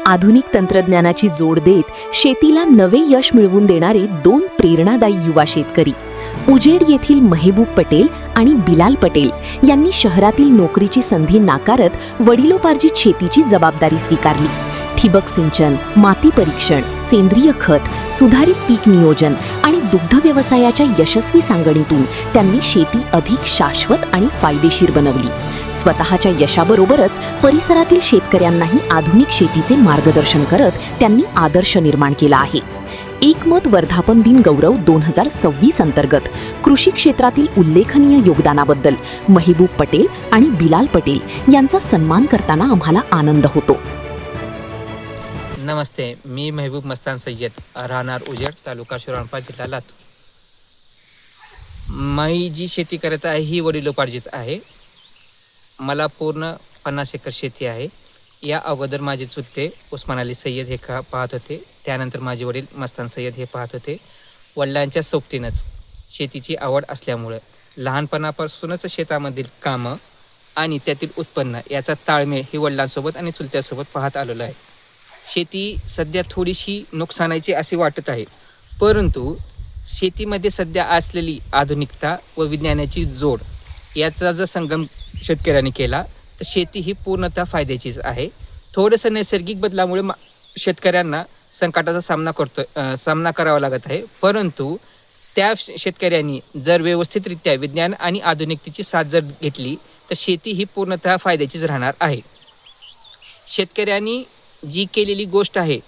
आधुनिक तंत्रज्ञानाची जोड देत शेतीला नवे यश मिळवून देणारे 2 प्रेरणादायी युवा शेतकरी उजेड येथील मेहबूब पटेल आणि बिलाल पटेल यांनी शहरातील नोकरीची संधी नाकारत वडिलोपार्जित शेतीची जबाबदारी स्वीकारली. ठिबक सिंचन, माती परीक्षण, सेंद्रिय खत, सुधारित पीक नियोजन आणि दुग्ध व्यवसायाच्या यशस्वी सांगणीतून त्यांनी शेती अधिक शाश्वत आणि फायदेशीर बनवली. स्वतःच्या यशाबरोबरच परिसरातील शेतकऱ्यांनाही आधुनिक शेतीचे मार्गदर्शन करत त्यांनी आदर्श निर्माण केला आहे. एकमत वर्धापन दिन गौरव 2026 अंतर्गत कृषी क्षेत्रातील उल्लेखनीय योगदानाबद्दल मेहबूब पटेल आणि बिलाल पटेल यांचा सन्मान करताना आम्हाला आनंद होतो. नमस्ते, मी मेहबूब मस्तान सय्यद, राहणार उजेड, तालुका शिराळा, जिल्हा लातूर. मी जी शेती करत आहे ही वडिलोपार्जित आहे. मला पूर्ण 50 एकर शेती आहे. या अगोदर माझे चुलते उस्मान अली सय्यद हे पाहत होते. त्यानंतर माझे वडील मस्तान सय्यद हे पाहत होते. वडिलांच्या सोबतीनंच शेतीची आवड असल्यामुळं लहानपणापासूनच शेतामधील कामं आणि त्यातील उत्पन्न याचा ताळमेळ ही वडिलांसोबत आणि चुलत्यासोबत पाहत आलेलो आहे. शेती सध्या थोडीशी नुकसानाची अशी वाटत आहे, परंतु शेतीमध्ये सध्या असलेली आधुनिकता व विज्ञानाची जोड याचा जर संगम शेतकऱ्यांनी केला तर शेती ही पूर्णतः फायद्याचीच आहे. थोडंसं नैसर्गिक बदलामुळे शेतकऱ्यांना संकटाचा सामना करावा लागत आहे, परंतु त्या शेतकऱ्यांनी जर व्यवस्थितरित्या विज्ञान आणि आधुनिकतेची साथ जर घेतली तर शेती ही पूर्णतः फायद्याचीच राहणार आहे. शेतकऱ्यांनी जी केलेली गोष्ट आहे,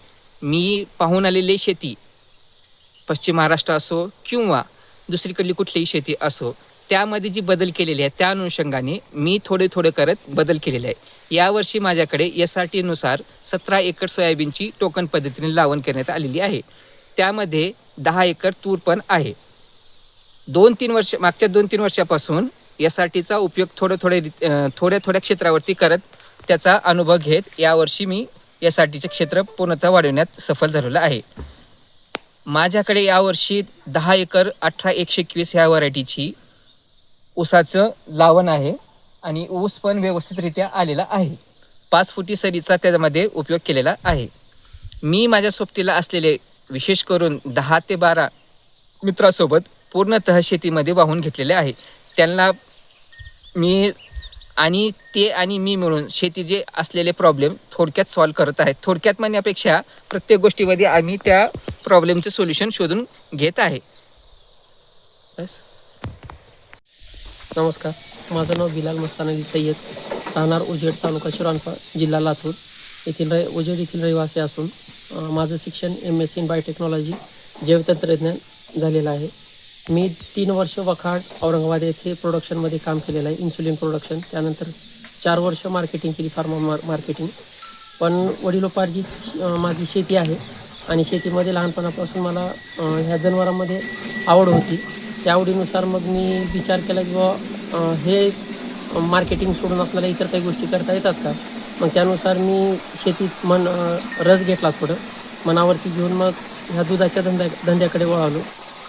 मी पाहून आलेली शेती पश्चिम महाराष्ट्र असो किंवा दुसरीकडली कुठलीही शेती असो, त्यामध्ये जी बदल केलेली आहे त्या अनुषंगाने मी थोडे करत बदल केलेले आहे. यावर्षी माझ्याकडे SRT नुसार 17 एकर सोयाबीनची टोकन पद्धतीने लावण करण्यात आलेली आहे. त्यामध्ये 10 एकर तूर पण आहे. मागच्या 2-3 वर्षापासून SRTचा उपयोग थोड्या क्षेत्रावरती करत त्याचा अनुभव घेत यावर्षी मी SRTचे क्षेत्र पूर्णतः वाढवण्यात सफल झालेलं आहे. माझ्याकडे यावर्षी 10 एकर 18-121 ह्या व्हरायटीची ऊसाचं लावण आहे आणि ऊस पण व्यवस्थितरित्या आलेला आहे. 5 फुटी सरीचा त्यामध्ये उपयोग केलेला आहे. मी माझ्या सोबतीला असलेले विशेष करून 10 ते 12 मित्रासोबत पूर्णतः शेतीमध्ये वाहून घेतलेले आहे. त्यांना मी आणि ते आणि मी मिळून शेतीचे असलेले प्रॉब्लेम थोडक्यात सॉल्व करत आहेत. थोडक्यात म्हणण्यापेक्षा प्रत्येक गोष्टीमध्ये आम्ही त्या प्रॉब्लेमचे सोल्युशन शोधून घेत आहे. बस. नमस्कार, माझं नाव बिलाल मस्तान अली सय्यद, राहणार उजेड, तालुका शिराळा, जिल्हा लातूर उजेड येथील रहिवासी असून माझं शिक्षण MSc इन बायोटेक्नॉलॉजी जैवतंत्रज्ञान झालेलं आहे. मी 3 वर्ष वखाड औरंगाबाद येथे प्रोडक्शनमध्ये काम केलेलं आहे, इन्सुलिन प्रोडक्शन. त्यानंतर 4 वर्ष मार्केटिंग केली, फार्मा मार्केटिंग. पण वडिलोपार्जित माझी शेती आहे आणि शेतीमध्ये लहानपणापासून मला ह्या जनावरांमध्ये आवड होती. त्या आवडीनुसार मग मी विचार केला की बाबा हे मार्केटिंग सोडून आपल्याला इतर काही गोष्टी करता येतात का. मग त्यानुसार मी शेतीत रस घेतला, थोडं मनावरती घेऊन मग ह्या दुधाच्या धंद्याकडे वळालो.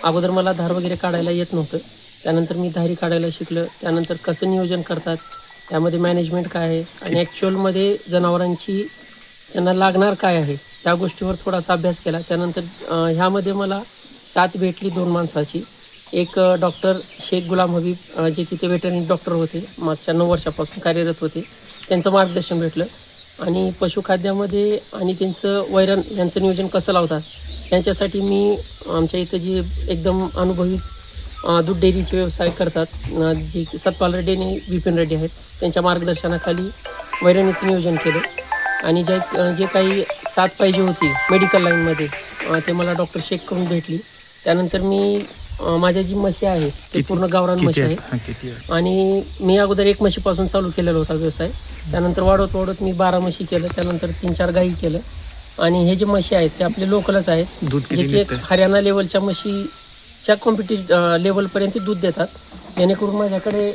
अगोदर मला धार वगैरे काढायला येत नव्हतं. त्यानंतर मी धारी काढायला शिकलं. त्यानंतर कसं नियोजन करतात, त्यामध्ये मॅनेजमेंट काय आहे आणि ॲक्च्युअलमध्ये जनावरांची त्यांना लागणार काय आहे त्या गोष्टीवर थोडासा अभ्यास केला. त्यानंतर ह्यामध्ये मला साथ भेटली 2 माणसाची. एक डॉक्टर शेख गुलाम हबीब, जे की ते वेटरनरी डॉक्टर होते, मागच्या 9 वर्षापासून कार्यरत होते. त्यांचं मार्गदर्शन भेटलं. आणि पशुखाद्यामध्ये आणि त्यांचं वैरण यांचं नियोजन कसं लावतात यांच्यासाठी मी आमच्या इथं जे एकदम अनुभवी दूध डेअरीचे व्यवसाय करतात, जे सतपाल रेड्डी आणि विपिन रेड्डी आहेत, त्यांच्या मार्गदर्शनाखाली वैरणीचं नियोजन केलं. आणि जे काही साथ पाहिजे होती मेडिकल लाईनमध्ये ते मला डॉक्टर शेख करून भेटली. त्यानंतर मी माझ्या जी म्हशी आहे ते पूर्ण गावरान म्हशी आहे. आणि मी अगोदर 1 म्हशीपासून चालू केलेला होता व्यवसाय. त्यानंतर वाढवत मी 12 म्हशी केलं. त्यानंतर 3-4 गाई केलं. आणि हे जे म्हशी आहेत ते आपले लोकलच आहेत, जे की एक हरियाणा लेवलच्या म्हशीच्या कॉम्पिटिटिव्ह लेवलपर्यंत दूध देतात. जेणेकरून माझ्याकडे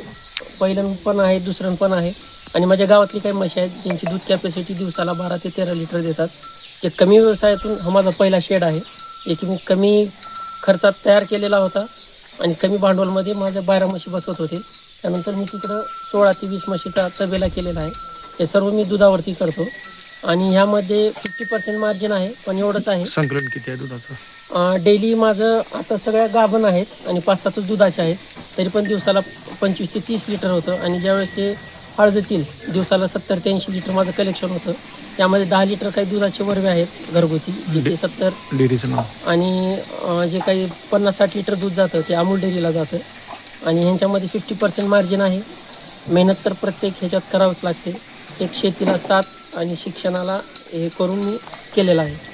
पहिलं पण आहे, दुसरं पण आहे. आणि माझ्या गावातली काही म्हशी आहेत ज्यांची दूध कॅपॅसिटी दिवसाला 12 ते 13 लिटर देतात. जे कमी व्यवसायातून हा माझा पहिला शेड आहे, जे की मी कमी खर्चात तयार केलेला होता आणि कमी भांडवलमध्ये माझ्या 12 म्हशी बसवत होते. त्यानंतर मी तिकडं 16 ते 20 म्हशीचा तबेला केलेला आहे. हे सर्व मी दुधावरती करतो. आणि ह्यामध्ये 50% मार्जिन आहे, पण एवढंच आहे. संकलन किती आहे दुधाचं? डेली माझं आता सगळ्या गाभण आहेत आणि 5-7 दुधाचे आहेत, तरी पण दिवसाला 25 ते 30 लिटर होतं. आणि ज्यावेळेस हे हळदतील दिवसाला 70 ते 80 लिटर माझं कलेक्शन होतं. त्यामध्ये 10 लिटर काही दुधाचे वरवे आहेत घरगुती, जे ते 70, डेअरीचं नाव? आणि जे काही 50-60 लिटर दूध जातं ते अमूल डेअरीला जातं. आणि ह्यांच्यामध्ये 50% मार्जिन आहे. मेहनत तर प्रत्येक ह्याच्यात करावंच लागते. एक शेतीला साथ आणि शिक्षणाला हे करून मी केलेलं आहे.